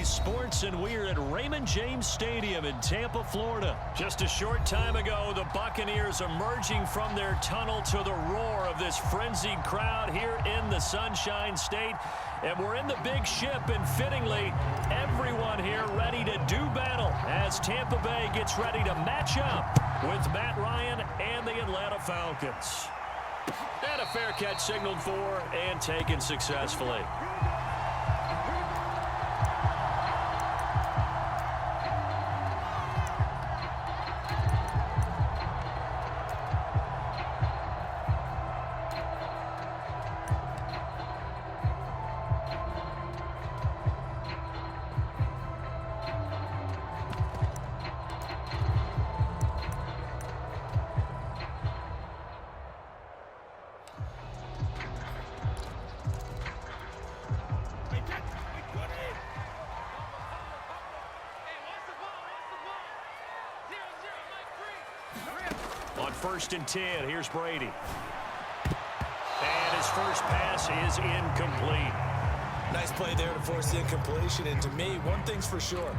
Sports, and we're at Raymond James Stadium in Tampa, Florida. Just a short time ago, the Buccaneers emerging from their tunnel to the roar of this frenzied crowd here in the Sunshine State. And we're in the big ship, and fittingly, everyone here ready to do battle as Tampa Bay gets ready to match up with Matt Ryan and the Atlanta Falcons. And a fair catch signaled for and taken successfully. On 1st and 10, here's Brady. And his first pass is incomplete. Nice play there to force the incompletion. And to me, one thing's for sure.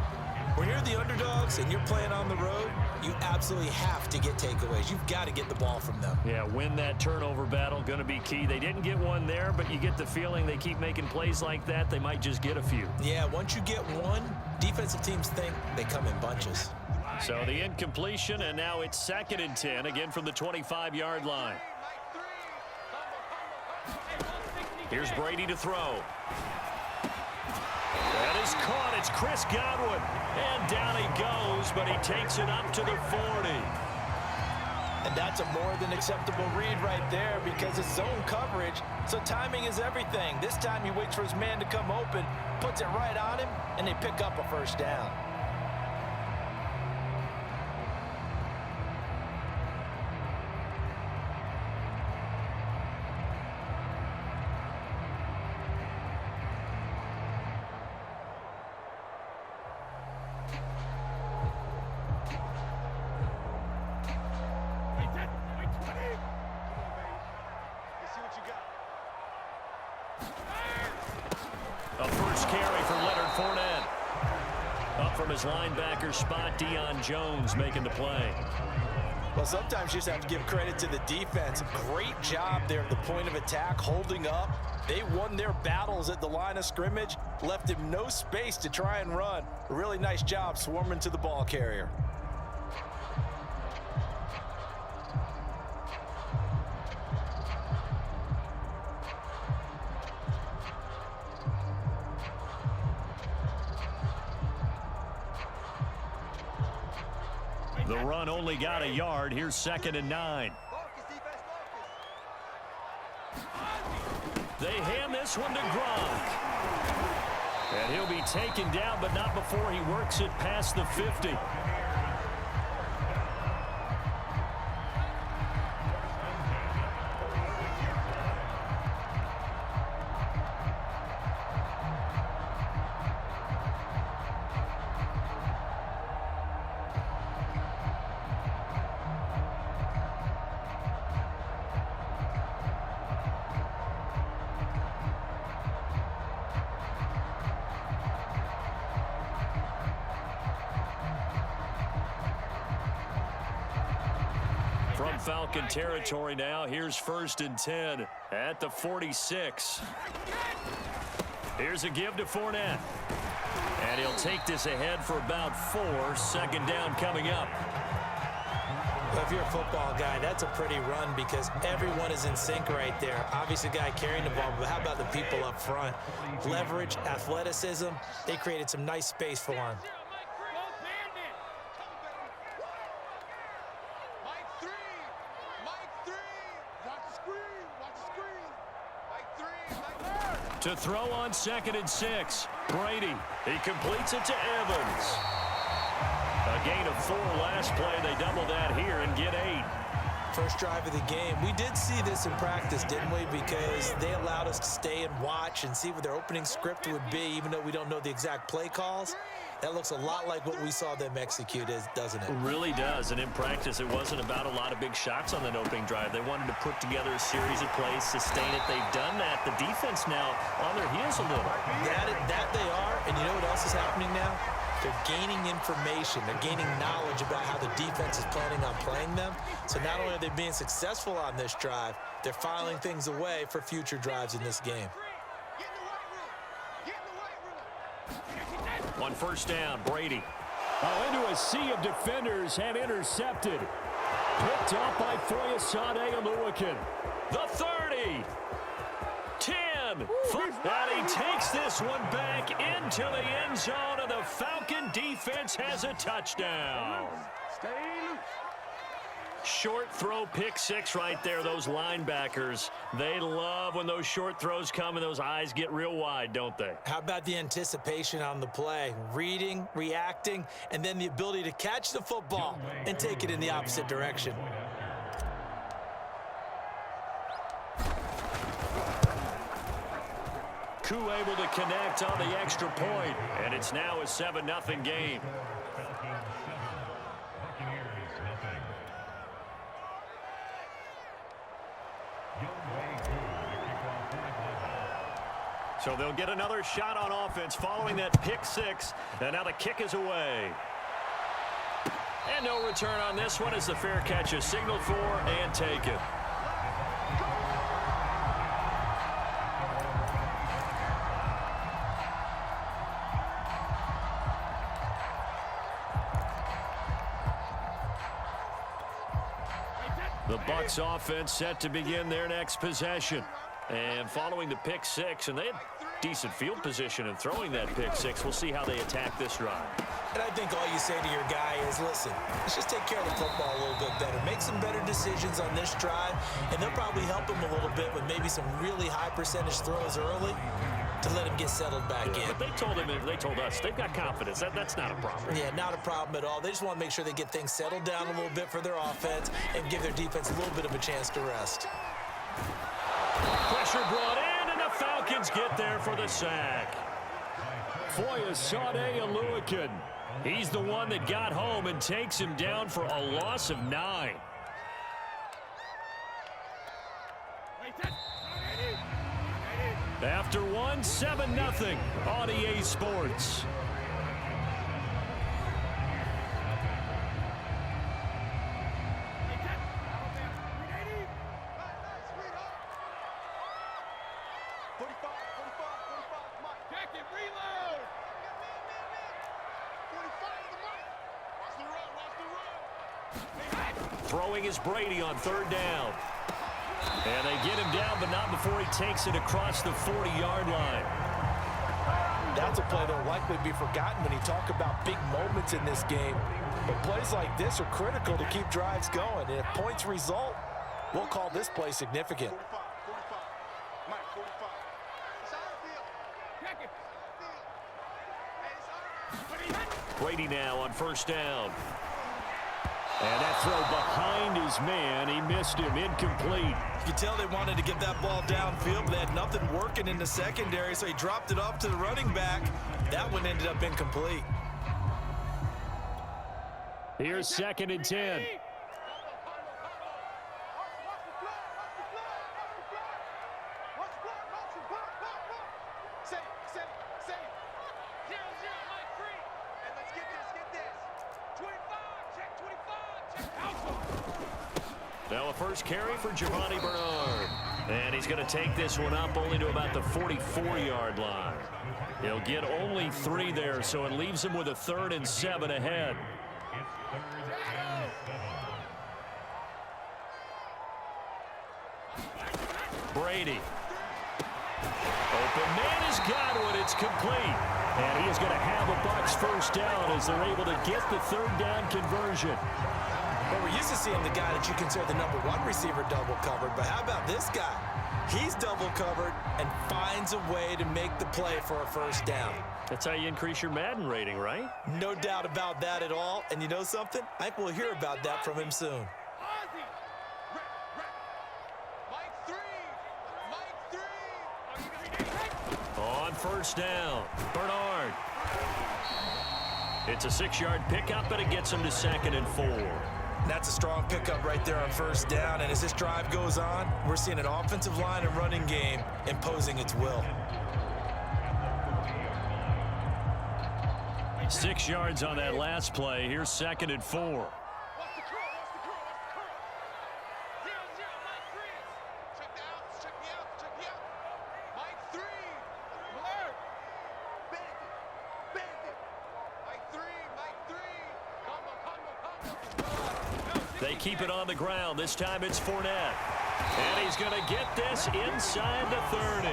When you're the underdogs and you're playing on the road, you absolutely have to get takeaways. You've got to get the ball from them. Yeah, win that turnover battle, going to be key. They didn't get one there, but you get the feeling they keep making plays like that, they might just get a few. Yeah, once you get one, defensive teams think they come in bunches. So the incompletion, and now it's 2nd and 10, again from the 25-yard line. Here's Brady to throw. That is caught. It's Chris Godwin. And down he goes, but he takes it up to the 40. And that's a more than acceptable read right there because it's zone coverage, so timing is everything. This time he waits for his man to come open, puts it right on him, and they pick up a first down. A first carry for Leonard Fournette. Up from his linebacker spot, Deion Jones making the play. Well, sometimes you just have to give credit to the defense. Great job there at the point of attack, holding up. They won their battles at the line of scrimmage, left him no space to try and run. A really nice job swarming to the ball carrier. The run only got a yard. Here's 2nd and 9. They hand this one to Gronk. And he'll be taken down, but not before he works it past the 50. From Falcon territory now, here's 1st and 10 at the 46. Here's a give to Fournette. And he'll take this ahead for about 4. 2nd down coming up. Well, if you're a football guy, that's a pretty run because everyone is in sync right there. Obviously, the guy carrying the ball, but how about the people up front? Leverage, athleticism, they created some nice space for him. To throw on 2nd and 6. Brady. He completes it to Evans. A gain of 4 last play. They double that here and get 8. First drive of the game. We did see this in practice, didn't we? Because they allowed us to stay and watch and see what their opening script would be, even though we don't know the exact play calls. That looks a lot like what we saw them execute, doesn't it? It really does. And in practice, it wasn't about a lot of big shots on that opening drive. They wanted to put together a series of plays, sustain it. They've done that. The defense now on their heels a little. That they are. And you know what else is happening now? They're gaining information. They're gaining knowledge about how the defense is planning on playing them. So not only are they being successful on this drive, they're filing things away for future drives in this game. On first down, Brady. Into a sea of defenders and intercepted. Picked up by Foyesade Oluwakin. The 30. 10. And he takes this one back into the end zone, and the Falcon defense has a touchdown. Short throw, pick six right there. Those linebackers, they love when those short throws come and those eyes get real wide, don't they? How about the anticipation on the play? Reading, reacting, and then the ability to catch the football and take it in the opposite direction. Koo able to connect on the extra point, and it's now a 7-0 game. So they'll get another shot on offense following that pick six, and now the kick is away. And no return on this one as the fair catch is signaled for and taken. The Bucs offense set to begin their next possession. And following the pick six, and they had decent field position in throwing that pick six. We'll see how they attack this drive. And I think all you say to your guy is, listen, let's just take care of the football a little bit better. Make some better decisions on this drive, and they'll probably help him a little bit with maybe some really high percentage throws early to let him get settled back in. But they told us, they've got confidence. That's not a problem. Yeah, not a problem at all. They just want to make sure they get things settled down a little bit for their offense and give their defense a little bit of a chance to rest. Pressure brought in, and the Falcons get there for the sack. Foyesade Oluwakin. He's the one that got home and takes him down for a loss of 9. After one, 7-0 on EA Sports. Throwing is Brady on third down. And they get him down, but not before he takes it across the 40-yard line. That's a play that will likely be forgotten when you talk about big moments in this game. But plays like this are critical to keep drives going. And if points result, we'll call this play significant. Brady now on first down. And that throw behind his man, he missed him, incomplete. You can tell they wanted to get that ball downfield, but they had nothing working in the secondary, so he dropped it off to the running back. That one ended up incomplete. Here's 2nd and 10. Now a first carry for Giovanni Bernard. And he's going to take this one up only to about the 44-yard line. He'll get only 3 there, so it leaves him with a 3rd and 7 ahead. Brady. Open man has got it. It's complete. And he is going to have a Bucs first down as they're able to get the 3rd down conversion. Well, we're used to seeing the guy that you consider the #1 receiver double covered, but how about this guy? He's double covered and finds a way to make the play for a first down. That's how you increase your Madden rating, right? No doubt about that at all. And you know something? I think we'll hear about that from him soon. On first down, Bernard. It's a 6-yard pickup, but it gets them to 2nd and 4. That's a strong pickup right there on first down. And as this drive goes on, we're seeing an offensive line and running game imposing its will. 6 yards on that last play. Here's 2nd and 4. They keep it on the ground. This time it's Fournette. And he's going to get this inside the 30.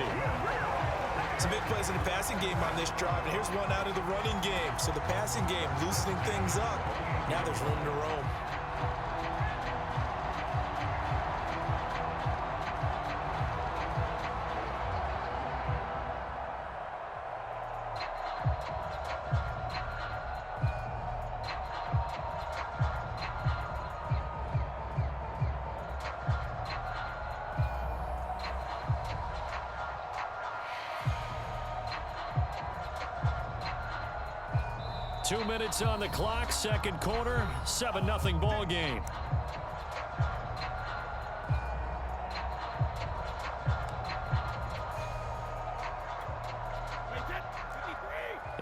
Some big plays in the passing game on this drive, and here's one out of the running game. So the passing game loosening things up. Now there's room to roam. Two minutes on the clock, second quarter, 7-0 ball game.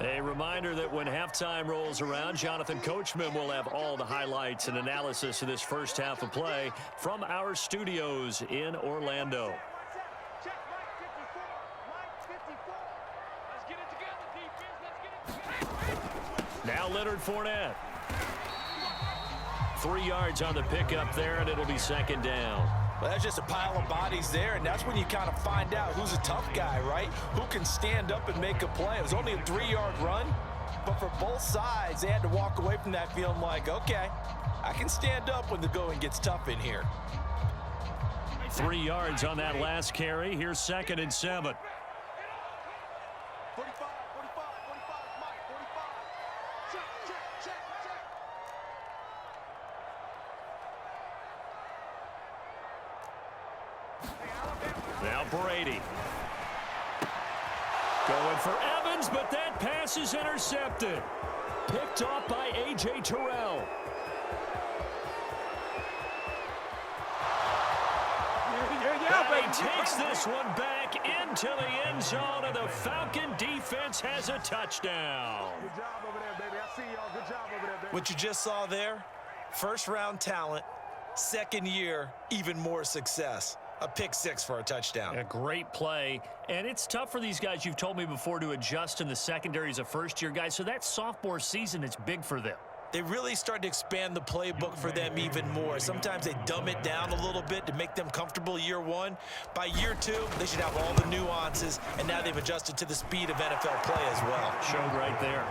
A reminder that when halftime rolls around, Jonathan Coachman will have all the highlights and analysis of this first half of play from our studios in Orlando. Now Leonard Fournette. 3 yards on the pickup there, and it'll be 2nd down. Well, that's just a pile of bodies there, and that's when you kind of find out who's a tough guy, right? Who can stand up and make a play. It was only a 3-yard run, but for both sides, they had to walk away from that feeling like, okay, I can stand up when the going gets tough in here. 3 yards on that last carry. Here's 2nd and 7. Now Brady. Going for Evans, but that pass is intercepted. Picked off by A.J. Terrell. And he takes this one back into the end zone, and the Falcon defense has a touchdown. Good job over there, baby. I see y'all. Good job over there, baby. What you just saw there, first-round talent, second year, even more success. A pick six for a touchdown. A great play, and it's tough for these guys, you've told me before, to adjust in the secondary as a first-year guy, so that sophomore season is big for them. They really start to expand the playbook for them even more. Sometimes they dumb it down a little bit to make them comfortable year one. By year two, they should have all the nuances, and now they've adjusted to the speed of NFL play as well. Showed right there.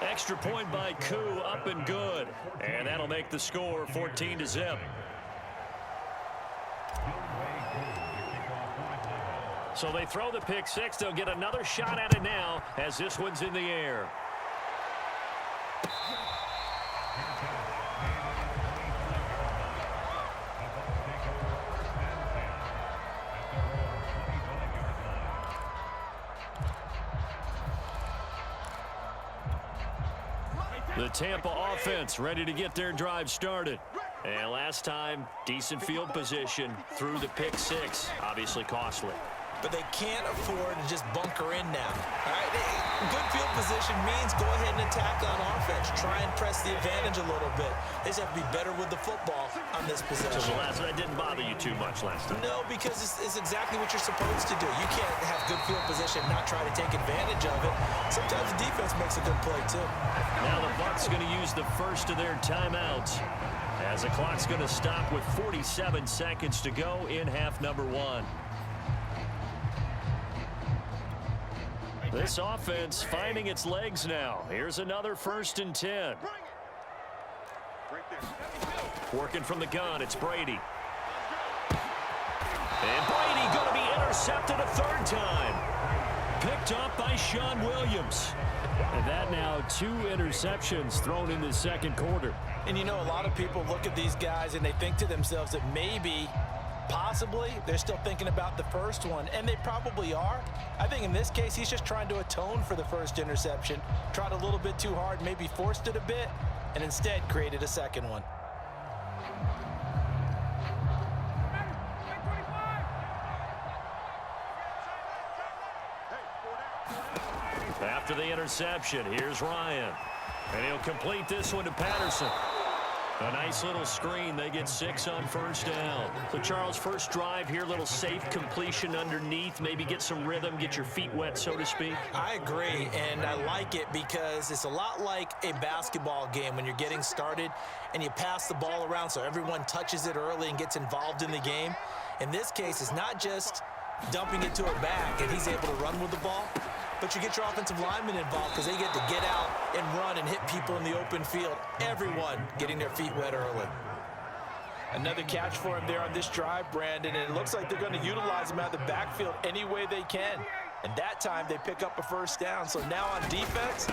Extra point by Koo, up and good. And that'll make the score 14-0. So they throw the pick six. They'll get another shot at it now as this one's in the air. The Tampa offense ready to get their drive started. And last time, decent field position through the pick six. Obviously costly. But they can't afford to just bunker in now. All right? Good field position means go ahead and attack on offense. Try and press the advantage a little bit. They just have to be better with the football on this possession. So that didn't bother you too much last time? No, because it's exactly what you're supposed to do. You can't have good field position and not try to take advantage of it. Sometimes the defense makes a good play, too. Now the Bucs going to use the first of their timeouts as the clock's going to stop with 47 seconds to go in half number one. This offense finding its legs now. Here's another 1st and 10. Working from the gun, it's Brady. And Brady going to be intercepted a third time. Picked up by Sean Williams. And that now 2 interceptions thrown in the second quarter. And you know, a lot of people look at these guys and they think to themselves that maybe Possibly. They're still thinking about the first one, and they probably are. I think in this case, he's just trying to atone for the first interception. Tried a little bit too hard, maybe forced it a bit, and instead created a second one. After the interception, here's Ryan. And he'll complete this one to Patterson. A nice little screen. They get 6 on first down. So, Charles, first drive here, little safe completion underneath. Maybe get some rhythm, get your feet wet, so to speak. I agree, and I like it because it's a lot like a basketball game when you're getting started and you pass the ball around so everyone touches it early and gets involved in the game. In this case, it's not just dumping it to a back and he's able to run with the ball, but you get your offensive linemen involved because they get to get out and run and hit people in the open field. Everyone getting their feet wet early. Another catch for him there on this drive, Brandon, and it looks like they're going to utilize him out of the backfield any way they can. And that time they pick up a first down. So now on defense,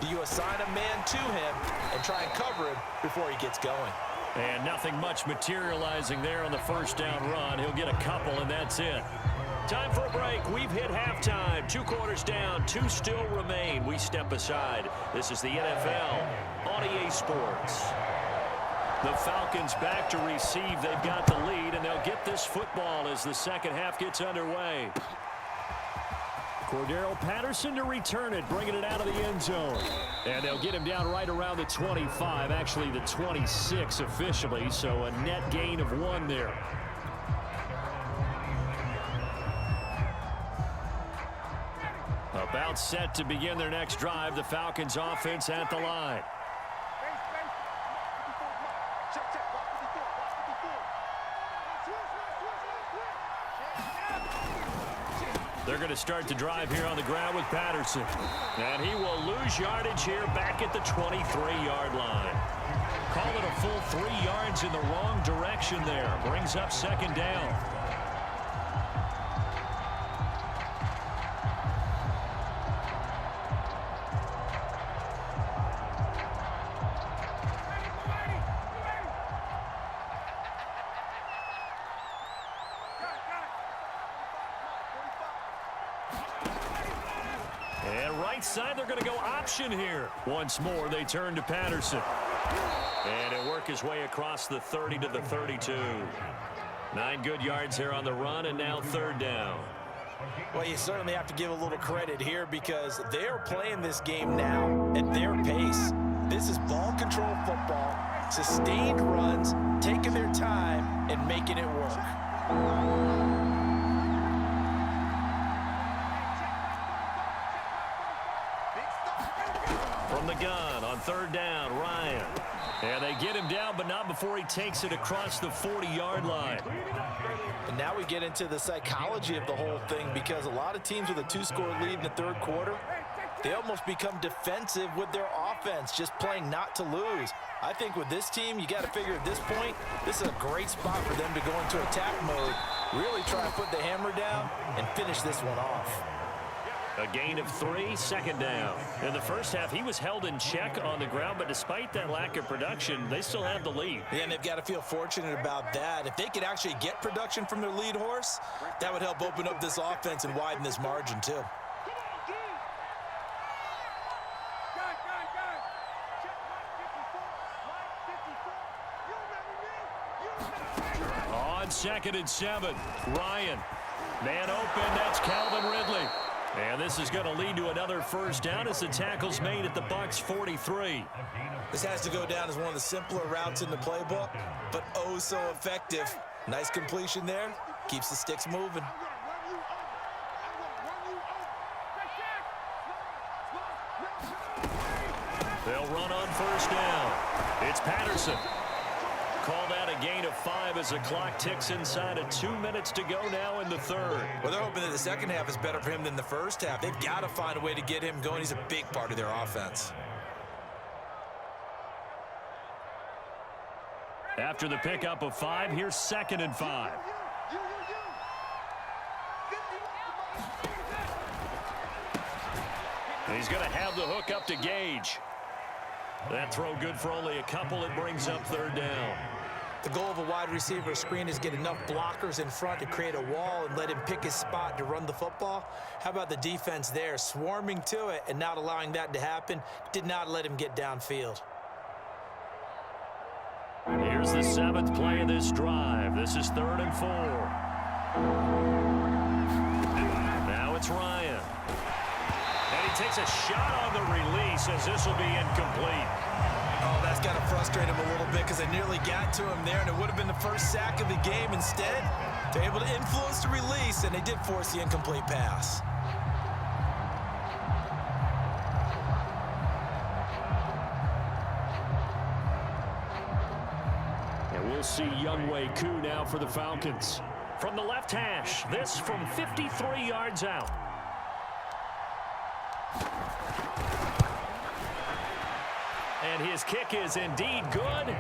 do you assign a man to him and try and cover him before he gets going? And nothing much materializing there on the first down run. He'll get a couple, and that's it. Time for a break. We've hit halftime. 2 quarters down. 2 still remain. We step aside. This is the NFL on EA Sports. The Falcons back to receive. They've got the lead, and they'll get this football as the second half gets underway. Cordero Patterson to return it, bringing it out of the end zone. And they'll get him down right around the 25, actually the 26 officially, so a net gain of 1 there. About set to begin their next drive. The Falcons offense at the line. They're going to start the drive here on the ground with Patterson. And he will lose yardage here back at the 23-yard line. Call it a full 3 yards in the wrong direction there. Brings up second down. Side, they're going to go option here. Once more, they turn to Patterson. And he'll work his way across the 30 to the 32. 9 good yards here on the run, and now third down. Well, you certainly have to give a little credit here because they're playing this game now at their pace. This is ball control football, sustained runs, taking their time, and making it work. From the gun on third down, Ryan. And they get him down, but not before he takes it across the 40-yard line. And now we get into the psychology of the whole thing because a lot of teams with a 2-score lead in the third quarter, they almost become defensive with their offense, just playing not to lose. I think with this team, you got to figure at this point, this is a great spot for them to go into attack mode, really try to put the hammer down and finish this one off. A gain of 3, second down. In the first half, he was held in check on the ground, but despite that lack of production, they still have the lead. Yeah, and they've got to feel fortunate about that. If they could actually get production from their lead horse, that would help open up this offense and widen this margin too. On 2nd and 7, Ryan. Man open, that's Calvin Ridley. And this is going to lead to another first down as the tackle's made at the Bucs 43. This has to go down as one of the simpler routes in the playbook, but oh so effective. Nice completion there. Keeps the sticks moving. They'll run on first down. It's Patterson. Call that a gain of 5 as the clock ticks inside of 2 minutes to go now in the third. Well, they're hoping that the second half is better for him than the first half. They've got to find a way to get him going. He's a big part of their offense. After the pickup of 5, here's 2nd and 5. He's going to have the hook up to Gage. That throw good for only a couple. It brings up third down. The goal of a wide receiver screen is get enough blockers in front to create a wall and let him pick his spot to run the football. How about the defense there, swarming to it and not allowing that to happen? Did not let him get downfield. Here's the 7th play of this drive. This is 3rd and 4. Now it's Ryan. And he takes a shot on the release as this will be incomplete. Oh, that's got to frustrate him a little bit because they nearly got to him there, and it would have been the first sack of the game. Instead, they're able to influence the release, and they did force the incomplete pass. And we'll see Younghoe Koo now for the Falcons. From the left hash, this from 53 yards out. And his kick is indeed good.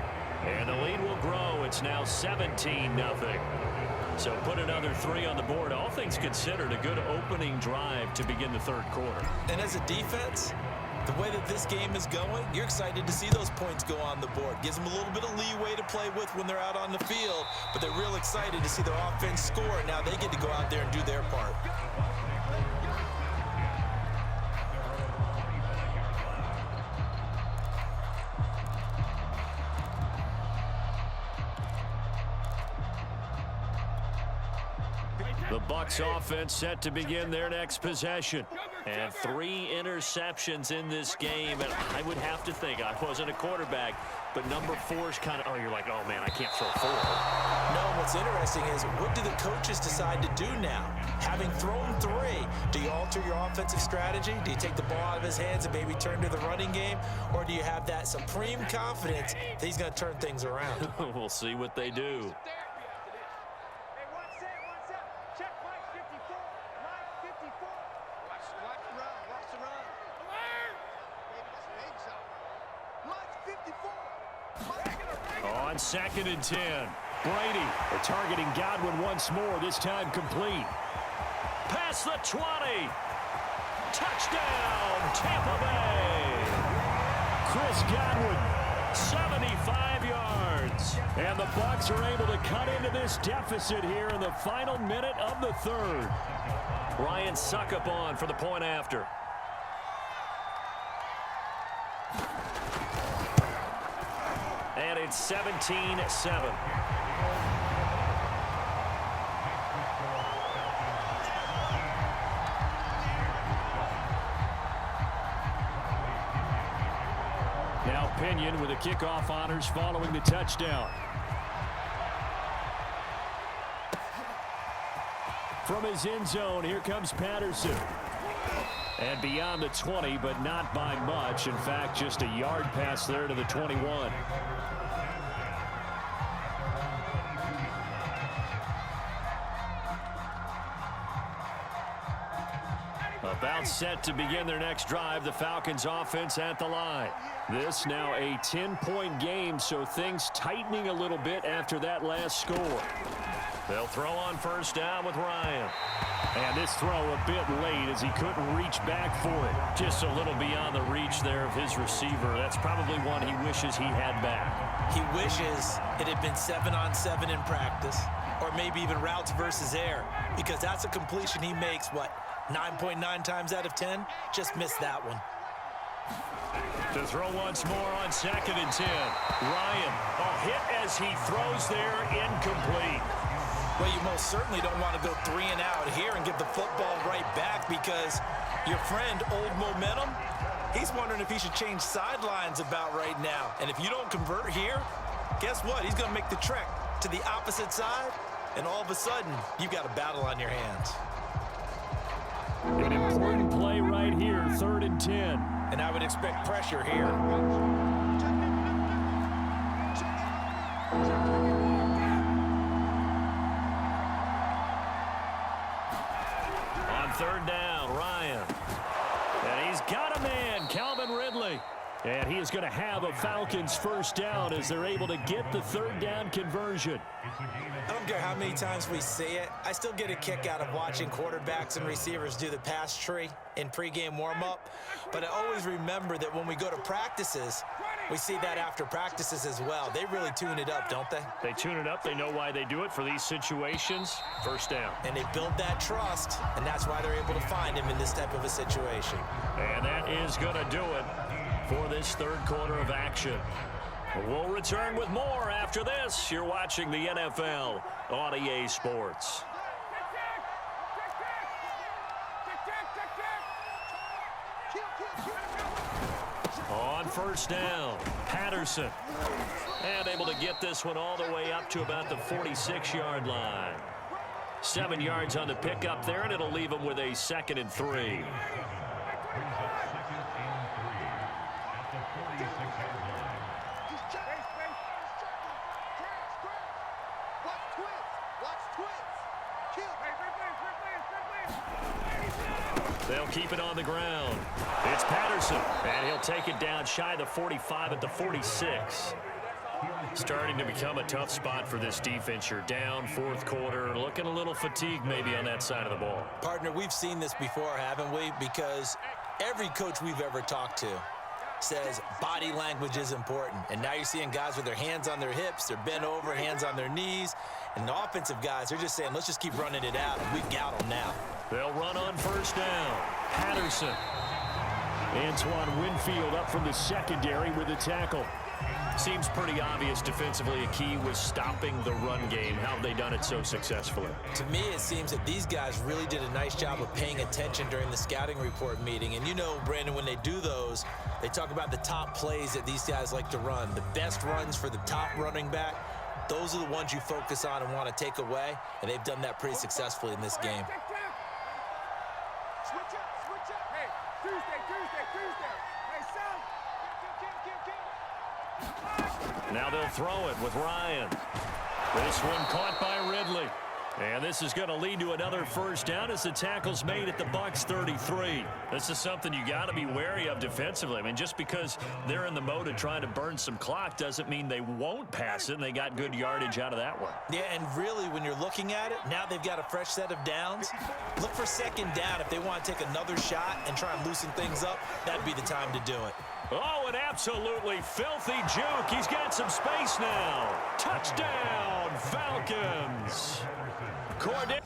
And the lead will grow. It's now 17-0. So put another 3 on the board. All things considered, a good opening drive to begin the 3rd quarter. And as a defense, the way that this game is going, you're excited to see those points go on the board. Gives them a little bit of leeway to play with when they're out on the field. But they're real excited to see their offense score. Now they get to go out there and do their part. The Bucs offense set to begin their next possession. And 3 interceptions in this game. And I would have to think, I wasn't a quarterback, but number 4 is kind of, oh, you're like, oh, man, I can't throw 4. No, what's interesting is what do the coaches decide to do now? Having thrown 3, do you alter your offensive strategy? Do you take the ball out of his hands and maybe turn to the running game? Or do you have that supreme confidence that he's going to turn things around? We'll see what they do. On 2nd and 10. Brady targeting Godwin once more, this time complete. Past the 20. Touchdown, Tampa Bay. Chris Godwin. 75 yards. And the Bucs are able to cut into this deficit here in the final minute of the 3rd. Ryan Succop for the point after. And it's 17-7. Now Pinion with the kickoff honors following the touchdown. From his end zone, here comes Patterson. And beyond the 20, but not by much. In fact, just a yard pass there to the 21. About set to begin their next drive, the Falcons offense at the line. This now a 10-point game, so things tightening a little bit after that last score. They'll throw on 1st down with Ryan. And this throw a bit late as he couldn't reach back for it. Just a little beyond the reach there of his receiver. That's probably one he wishes he had back. He wishes it had been 7-on-7 in practice, or maybe even routes versus air, because that's a completion he makes, what, 9.9 times out of 10? Just missed that one. To throw once more on 2nd and 10. Ryan, a hit as he throws there, incomplete. Well, you most certainly don't want to go 3 and out here and give the football right back, because your friend, Old Momentum, he's wondering if he should change sidelines about right now. And if you don't convert here, guess what? He's going to make the trek to the opposite side, and all of a sudden, you've got a battle on your hands. An important play right here, 3rd and 10. And I would expect pressure here. On 3rd down, Ryan. And he's got a man, Calvin Ridley. And he is going to have a Falcons first down as they're able to get the third down conversion. I don't care how many times we see it. I still get a kick out of watching quarterbacks and receivers do the pass tree in pregame warm-up. But I always remember that when we go to practices, we see that after practices as well. They really tune it up, don't they? They tune it up. They know why they do it for these situations. First down. And they build that trust, and that's why they're able to find him in this type of a situation. And that is going to do it for this third quarter of action. We'll return with more after this. You're watching the NFL on EA Sports. On first down, Patterson. And able to get this one all the way up to about the 46-yard line. 7 yards on the pickup there, and it'll leave him with a 2nd and 3. They'll keep it on the ground. It's Patterson, and he'll take it down shy of the 45 at the 46. Starting to become a tough spot for this defense. You're down fourth quarter, looking a little fatigued maybe on that side of the ball. Partner, we've seen this before, haven't we? Because every coach we've ever talked to says body language is important. And now you're seeing guys with their hands on their hips, they're bent over, hands on their knees. And the offensive guys, they're just saying, let's just keep running it out, and we've got them now. They'll run on first down. Patterson. Antoine Winfield up from the secondary with a tackle. Seems pretty obvious defensively a key was stopping the run game. How have they done it so successfully? To me, it seems that these guys really did a nice job of paying attention during the scouting report meeting. And you know, Brandon, when they do those, they talk about the top plays that these guys like to run. The best runs for the top running back, those are the ones you focus on and want to take away. And they've done that pretty successfully in this game. Now they'll throw it with Ryan. This one caught by Ridley. And this is going to lead to another first down as the tackle's made at the Bucs 33. This is something you got to be wary of defensively. I mean, just because they're in the mode of trying to burn some clock doesn't mean they won't pass it, and they got good yardage out of that one. Yeah, and really, when you're looking at it, now they've got a fresh set of downs. Look for second down. If they want to take another shot and try and loosen things up, that'd be the time to do it. Oh, an absolutely filthy juke. He's got some space now. Touchdown, Falcons. Cordell.